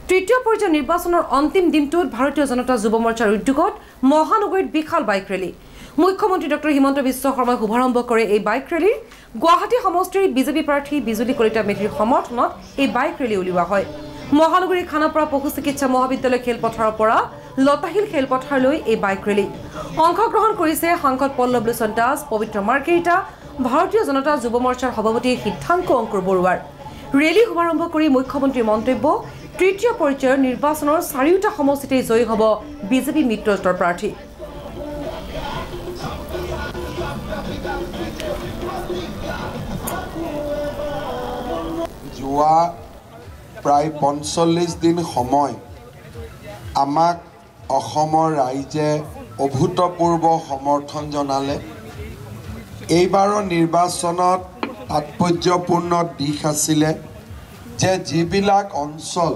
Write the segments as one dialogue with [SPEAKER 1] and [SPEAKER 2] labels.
[SPEAKER 1] তৃতীয় পৰ্যায়ৰ নিৰ্বাচনৰ অন্তিম দিনটোত ভাৰতীয় জনতা যুৱ মৰ্চাৰ উদ্যোগত মহানগৰীত বিশাল বাইক ৰেলী মুখ্যমন্ত্ৰী ডক্টৰ হিমন্ত বিশ্ব শৰ্মাই শুভাৰম্ভ কৰে এই বাইক ৰেলীৰ গুৱাহাটী সমষ্টিৰ বিজেপি প্ৰাৰ্থী বিজুলী কলিতা মেধিৰ সমৰ্থনত এই বাইক ৰেলী উলিওৱা হয় মহানগৰীৰ খানাপাৰা পশু চিকিৎসা মহাবিদ্যালয় খেলপথাৰৰ পৰা লতাহিল খেলপথাৰলৈ এই বাইক ৰেলী অংশগ্ৰহণ কৰিছে সাংসদ পল্লৱ লোচন দাস পবিত্ৰ মাৰ্কেৰিটা ভাৰতীয় জনতা যুৱ মৰ্চাৰ সভাপতি সিদ্ধান্ত অংকুৰ বৰুৱাৰ ৰেলী শুভাৰম্ভ কৰি মুখ্যমন্ত্ৰীৰ মন্তব্য তৃতীয় পৰ্যায়ৰ নিৰ্বাচনৰ চাৰিওটা সমষ্টিতে জয়ী হ'ব বিজেপি মিত্ৰজোঁটৰ প্ৰাৰ্থী
[SPEAKER 2] যোৱা প্ৰায় ৪৫ দিন সময় আমাক অসমৰ ৰাইজে অভূতপূৰ্ব সমৰ্থন জনালে এইবাৰৰ নিৰ্বাচনত তাৎপৰ্যপূৰ্ণ দিশ আছিলে যে যিবিলাক অঞ্চল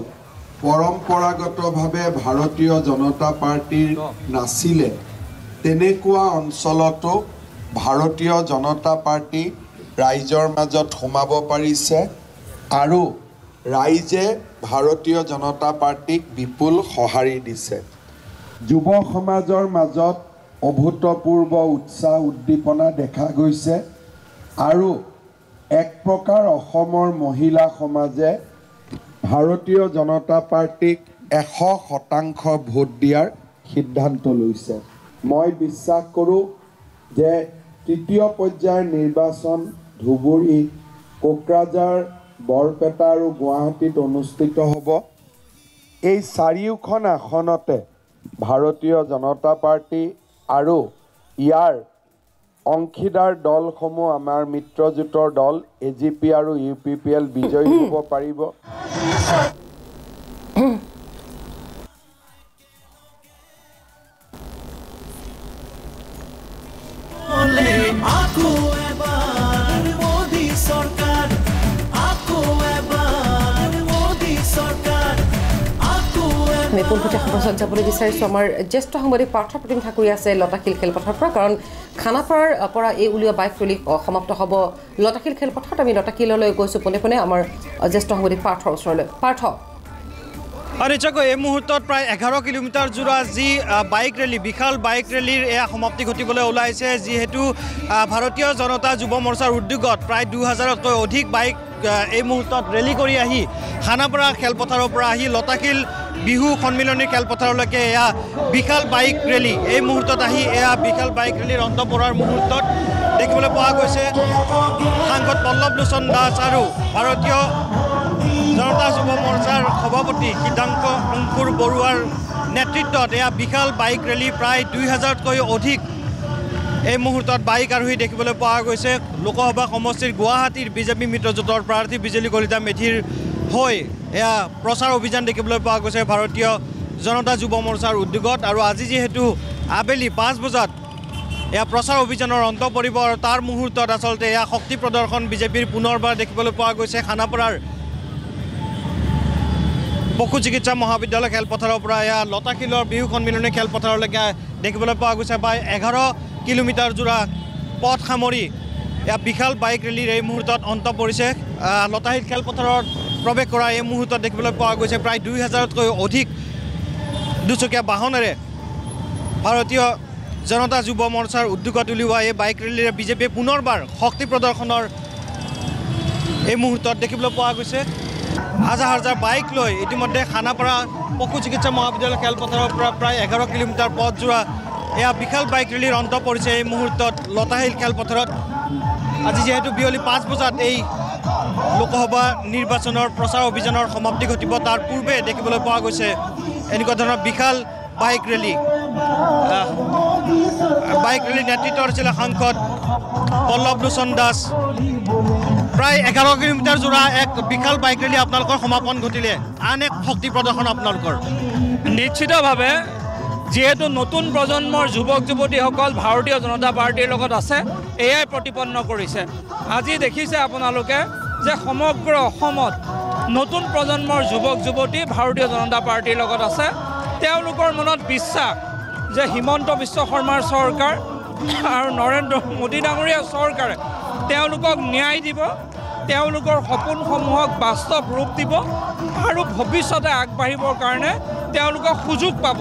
[SPEAKER 2] পৰম্পৰাগতভাৱে ভাৰতীয় জনতা পাৰ্টিৰ নাছিলে তেনেকুৱা অঞ্চলতো ভাৰতীয় জনতা পাৰ্টি ৰাইজৰ মাজত সোমাব পাৰিছে আৰু ৰাইজে ভাৰতীয় জনতা পাৰ্টিক বিপুল সঁহাৰি দিছে যুৱ সমাজৰ মাজত অভূতপূৰ্ব উৎসাহ উদ্দীপনা দেখা গৈছে আৰু এক প্ৰকাৰ অসমৰ মহিলা সমাজে ভাৰতীয় জনতা পাৰ্টিক ১০০% ভোট দিয়াৰ সিদ্ধান্ত লৈছে মই বিশ্বাস কৰোঁ যে তৃতীয় পৰ্যায়ৰ নিৰ্বাচন ধুবুৰী কোকৰাঝাৰ বৰপেটা আৰু গুৱাহাটীত অনুষ্ঠিত হ'ব এই চাৰিওখন আসনতে ভাৰতীয় জনতা পাৰ্টি আৰু ইয়াৰ অংশীদাৰ দলসমূহ আমাৰ মিত্ৰজোঁটৰ দল এজিপি আৰু ইউপিপিএল বিজয়ী হ'ব পাৰিব
[SPEAKER 1] আমি পোনপটীয়া খবৰত যাবলৈ বিচাৰিছোঁ আমাৰ জ্যেষ্ঠ সাংবাদিক পাৰ্থ প্ৰতিম ঠাকুৰী আছে লতাশিল খেলপথাৰৰ পৰা কাৰণ খানাপাৰাৰ পৰা এই উলিওৱা বাইক ৰেলী সমাপ্ত হ'ব লতাশিল খেলপথাৰত আমি লতাশিললৈ গৈছোঁ পোনে পোনে আমাৰ জ্যেষ্ঠ সাংবাদিক পাৰ্থৰ ওচৰলৈ পাৰ্থ
[SPEAKER 3] নিশ্চয়কৈ এই মুহূৰ্তত প্ৰায় ১১ কিলোমিটাৰ জোৰা যি বাইক ৰেলী বিশাল বাইক ৰেলীৰ এয়া সমাপ্তি ঘটিবলৈ ওলাইছে যিহেতু ভাৰতীয় জনতা যুৱ মৰ্চাৰ উদ্যোগত প্ৰায় ২০০০তকৈ অধিক বাইক এই মুহূৰ্তত ৰেলী কৰি আহি খানাপাৰা খেলপথাৰৰ পৰা আহি লতাশিল বিহু সন্মিলনীৰ খেলপথাৰলৈকে এয়া বিশাল বাইক ৰেলী এই মুহূৰ্তত আহি এয়া বিশাল বাইক ৰেলীৰ অন্ত পৰাৰ মুহূৰ্তত দেখিবলৈ পোৱা গৈছে সাংসদ পল্লৱ লোচন দাস আৰু ভাৰতীয় জনতা যুৱ মৰ্চাৰ সভাপতি সিদ্ধান্ত অংকুৰ বৰুৱাৰ নেতৃত্বত এয়া বিশাল বাইক ৰেলী প্ৰায় ২০০০তকৈ অধিক এই মুহূৰ্তত বাইক আৰোহী দেখিবলৈ পোৱা গৈছে লোকসভা সমষ্টিৰ গুৱাহাটীৰ বিজেপি মিত্ৰজোঁটৰ প্ৰাৰ্থী বিজুলী কলিতা মেধিৰ হৈ এয়া প্ৰচাৰ অভিযান দেখিবলৈ পোৱা গৈছে ভাৰতীয় জনতা যুৱ মৰ্চাৰ উদ্যোগত আৰু আজি যিহেতু আবেলি ৫ বজাত এয়া প্ৰচাৰ অভিযানৰ অন্ত পৰিব আৰু তাৰ মুহূৰ্তত আচলতে এয়া শক্তি প্ৰদৰ্শন বিজেপিৰ পুনৰবাৰ দেখিবলৈ পোৱা গৈছে খানাপাৰাৰ পশু চিকিৎসা মহাবিদ্যালয় খেলপথাৰৰ পৰা এয়া লতাশিলৰ বিহু সন্মিলনী খেলপথাৰলৈকে দেখিবলৈ পোৱা গৈছে প্ৰায় ১১ কিলোমিটাৰ জোৰা পথ সামৰি এয়া বিশাল বাইক ৰেলীৰ এই মুহূৰ্তত অন্ত পৰিছে লতাশিল খেলপথাৰত প্ৰৱেশ কৰা এই মুহূৰ্তত দেখিবলৈ পোৱা গৈছে প্ৰায় ২০০০তকৈ অধিক দুচকীয়া বাহনেৰে ভাৰতীয় জনতা যুৱ মৰ্চাৰ উদ্যোগত উলিওৱা এই বাইক ৰেলীৰে বিজেপিয়ে পুনৰবাৰ শক্তি প্ৰদৰ্শনৰ এই মুহূৰ্তত দেখিবলৈ পোৱা গৈছে হাজাৰ হাজাৰ বাইক লৈ ইতিমধ্যে খানাপাৰা পশু চিকিৎসা মহাবিদ্যালয় খেলপথাৰৰ পৰা প্ৰায় ১১ কিলোমিটাৰ পথজোৰা এয়া বিশাল বাইক ৰেলীৰ অন্ত পৰিছে এই মুহূৰ্তত লতাশিল খেলপথাৰত আজি যিহেতু বিয়লি ৫ বজাত এই লোকসভা নিৰ্বাচনৰ প্ৰচাৰ অভিযানৰ সমাপ্তি ঘটিব তাৰ পূৰ্বে দেখিবলৈ পোৱা গৈছে এনেকুৱা ধৰণৰ বিশাল বাইক ৰেলী নেতৃত্ব কৰিছিলে সাংসদ পল্লৱ লোচন দাস প্ৰায় ১১ কিলোমিটাৰ জোৰা এক বিশাল বাইক ৰেলী আপোনালোকৰ সমাপন ঘটিলে আন এক শক্তি প্ৰদৰ্শন আপোনালোকৰ
[SPEAKER 4] নিশ্চিতভাৱে যেহেতু নতুন প্ৰজন্মৰ যুৱক যুৱতীসকল ভাৰতীয় জনতা পাৰ্টিৰ লগত আছে এয়াই প্ৰতিপন্ন কৰিছে আজি দেখিছে আপোনালোকে যে সমগ্ৰ অসমত নতুন প্ৰজন্মৰ যুৱক যুৱতী ভাৰতীয় জনতা পাৰ্টিৰ লগত আছে তেওঁলোকৰ মনত বিশ্বাস যে হিমন্ত বিশ্ব শৰ্মাৰ চৰকাৰ আৰু নৰেন্দ্ৰ মোদী ডাঙৰীয়া চৰকাৰে তেওঁলোকক ন্যায় দিব তেওঁলোকৰ সপোনসমূহক বাস্তৱ ৰূপ দিব আৰু ভৱিষ্যতে আগবাঢ়িবৰ কাৰণে তেওঁলোকক সুযোগ পাব।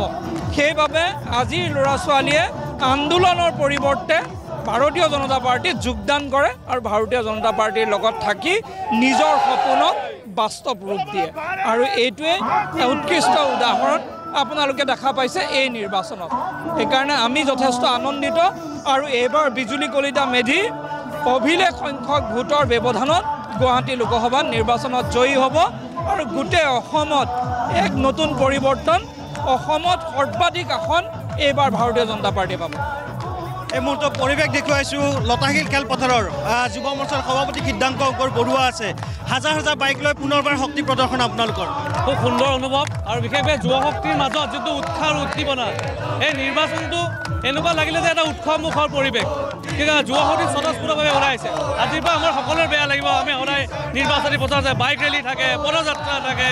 [SPEAKER 4] সেইবাবে আজিৰ ল'ৰা ছোৱালীয়ে আন্দোলনৰ পৰিৱৰ্তে ভাৰতীয় জনতা পাৰ্টীত যোগদান কৰে আৰু ভাৰতীয় জনতা পাৰ্টীৰ লগত থাকি নিজৰ সপোনক বাস্তৱ ৰূপ দিয়ে আৰু এইটোৱে উৎকৃষ্ট উদাহৰণ আপোনালোকে দেখা পাইছে এই নিৰ্বাচনত। সেইকাৰণে আমি যথেষ্ট আনন্দিত আৰু এইবাৰ বিজুলী কলিতা মেধি অভিলেখ সংখ্যক ভোটৰ ব্যৱধানত গুৱাহাটী লোকসভাত নিৰ্বাচনত জয়ী হ'ব আৰু গোটেই অসমত এক নতুন পৰিৱৰ্তন, অসমত সৰ্বাধিক আসন এইবাৰ ভাৰতীয় জনতা পাৰ্টীয়ে পাব।
[SPEAKER 3] এই মুহূৰ্তত পৰিৱেশ দেখুৱাইছোঁ লতাশিল খেলপথাৰৰ যুৱ মৰ্চাৰ সভাপতি সিদ্ধাংকৰ বৰুৱা আছে। হাজাৰ হাজাৰ বাইক লৈ পুনৰবাৰ শক্তি প্ৰদৰ্শন আপোনালোকৰ।
[SPEAKER 5] খুব সুন্দৰ অনুভৱ আৰু বিশেষভাৱে যুৱ শক্তিৰ মাজত যিটো উৎসাহ আৰু উদ্দীপনা, এই নিৰ্বাচনটো এনেকুৱা লাগিলে যে এটা উৎসৱমুখৰ পৰিৱেশ। কিন্তু যুৱ শক্তি স্বতঃস্ফূৰ্তভাৱে ওলাইছে। আজিৰ পৰা আমাৰ সকলোৰে বেয়া লাগিব, আমি সদায় নিৰ্বাচনী প্ৰচাৰ আছে, বাইক ৰেলী থাকে, পদযাত্ৰা থাকে,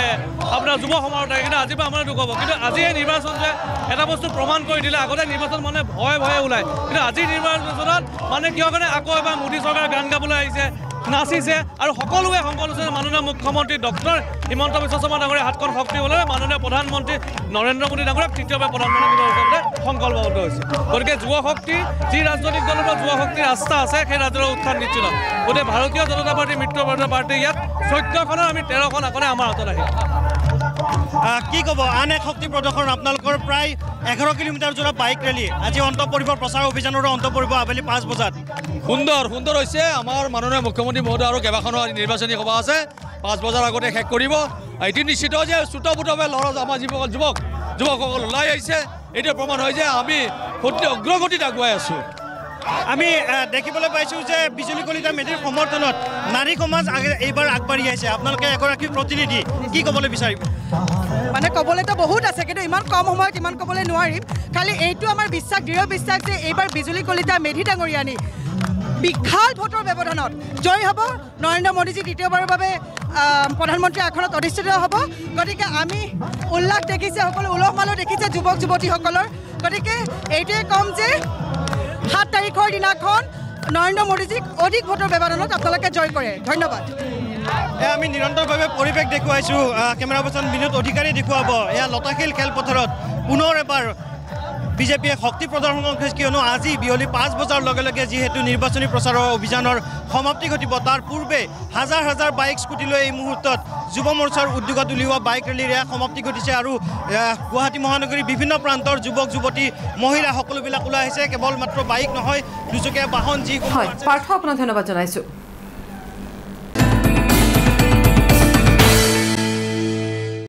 [SPEAKER 5] আপোনাৰ যুৱ সমাৰোহ থাকে, কিন্তু আজিৰ পৰা আমাৰ দুখ হ'ব। কিন্তু আজি এই নিৰ্বাচনটোৱে এটা বস্তু প্ৰমাণ কৰি দিলে, আগতে নিৰ্বাচন মানে ভয়ে ভয়ে ওলায়, কিন্তু আজিৰ নিৰ্বাচনত মানে কিয় কাৰণে আকৌ এবাৰ মোদী চৰকাৰে গান গাবলৈ আহিছে, নাচিছে আৰু সকলোৱে সংকল্প লৈছে। মাননীয় মুখ্যমন্ত্ৰী ডক্টৰ হিমন্ত বিশ্ব শৰ্মা ডাঙৰীয়া হাতখন শক্তি হ'লে মাননীয় প্ৰধানমন্ত্ৰী নৰেন্দ্ৰ মোদী ডাঙৰীয়াক তৃতীয়বাৰ প্ৰধানমন্ত্ৰী হিচাপে সংকল্পবদ্ধ হৈছে। গতিকে যুৱ শক্তি, যি ৰাজনৈতিক দলৰ পৰা যুৱ শক্তিৰ আস্থা আছে, সেই ৰাজ্যৰ উত্থান নিশ্চিত। গতিকে ভাৰতীয় জনতা পাৰ্টী, মিত্ৰজোঁটৰ পাৰ্টী ইয়াত 14খনৰ আমি 13খন আসনে আমাৰ হাতত আহিম।
[SPEAKER 3] কি ক'ব আন এক শক্তি প্ৰদৰ্শন আপোনালোকৰ প্ৰায় 11 কিলোমিটাৰ জোৰা বাইক ৰেলী আজি অন্ত পৰিব, প্ৰচাৰ অভিযানৰো অন্ত পৰিব আবেলি 5 বজাত।
[SPEAKER 5] সুন্দৰ হৈছে। আমাৰ মাননীয় মুখ্যমন্ত্ৰী মহোদয় আৰু কেইবাখনো নিৰ্বাচনী সভা আছে, 5 বজাৰ আগতে শেষ কৰিব। এটি নিশ্চিত যে চুটপুটভাৱে আমাৰ যুৱকসকল ওলাই আহিছে। এইটো প্ৰমাণ হয় যে আমি অগ্ৰগতিত আগুৱাই আছোঁ।
[SPEAKER 3] আমি দেখিবলৈ পাইছোঁ যে বিজুলী কলিতা মেধিৰ সমৰ্থনত নাৰী সমাজ এইবাৰ আগবাঢ়ি আহিছে। আপোনালোকে এগৰাকী প্ৰতিনিধি, কি ক'বলৈ বিচাৰিব?
[SPEAKER 6] মানে ক'বলৈতো বহুত আছে, কিন্তু ইমান কম সময়ত ইমান ক'বলৈ নোৱাৰিম। খালি এইটো আমাৰ বিশ্বাস, দৃঢ় বিশ্বাস যে এইবাৰ বিজুলী কলিতা মেধি ডাঙৰীয়ানী বিশাল ভোটৰ ব্যৱধানত জয়ী হ'ব। নৰেন্দ্ৰ মোদীজী দ্বিতীয়বাৰৰ বাবে প্ৰধানমন্ত্ৰী আসনত অধিষ্ঠিত হ'ব। গতিকে আমি উল্লাস দেখিছে, সকলো উলহ মালহ দেখিছে যুৱক যুৱতীসকলৰ। গতিকে এইটোৱে ক'ম যে 7 তাৰিখৰ দিনাখন নৰেন্দ্ৰ মোদীজীক অধিক ভোটৰ ব্যৱধানত আপোনালোকে জয় কৰে। ধন্যবাদ।
[SPEAKER 3] আমি নিৰন্তৰভাৱে পৰিৱেশ দেখুৱাইছোঁ, কেমেৰা পাৰ্চন বিনোদ অধিকাৰী দেখুৱাব। এয়া লতাশিল খেলপথাৰত পুনৰ এবাৰ বিজেপিয়ে শক্তি প্ৰদৰ্শন কৰিছে, কিয়নো আজি বিয়লি 5 বজাৰ লগে লগে যিহেতু নিৰ্বাচনী প্ৰচাৰৰ অভিযানৰ সমাপ্তি ঘটিব, তাৰ পূৰ্বে হাজাৰ হাজাৰ বাইক স্কুটি লৈ এই মুহূৰ্তত যুৱ মৰ্চাৰ উদ্যোগত উলিওৱা বাইক ৰেলীৰ এয়া সমাপ্তি ঘটিছে। আৰু গুৱাহাটী মহানগৰীৰ বিভিন্ন প্ৰান্তৰ যুৱক যুৱতী, মহিলা সকলোবিলাক ওলাই আহিছে। কেৱল মাত্ৰ বাইক নহয়, দুচকীয়া বাহন, যিকোনো।
[SPEAKER 1] পাৰ্থ, আপোনাক ধন্যবাদ জনাইছোঁ।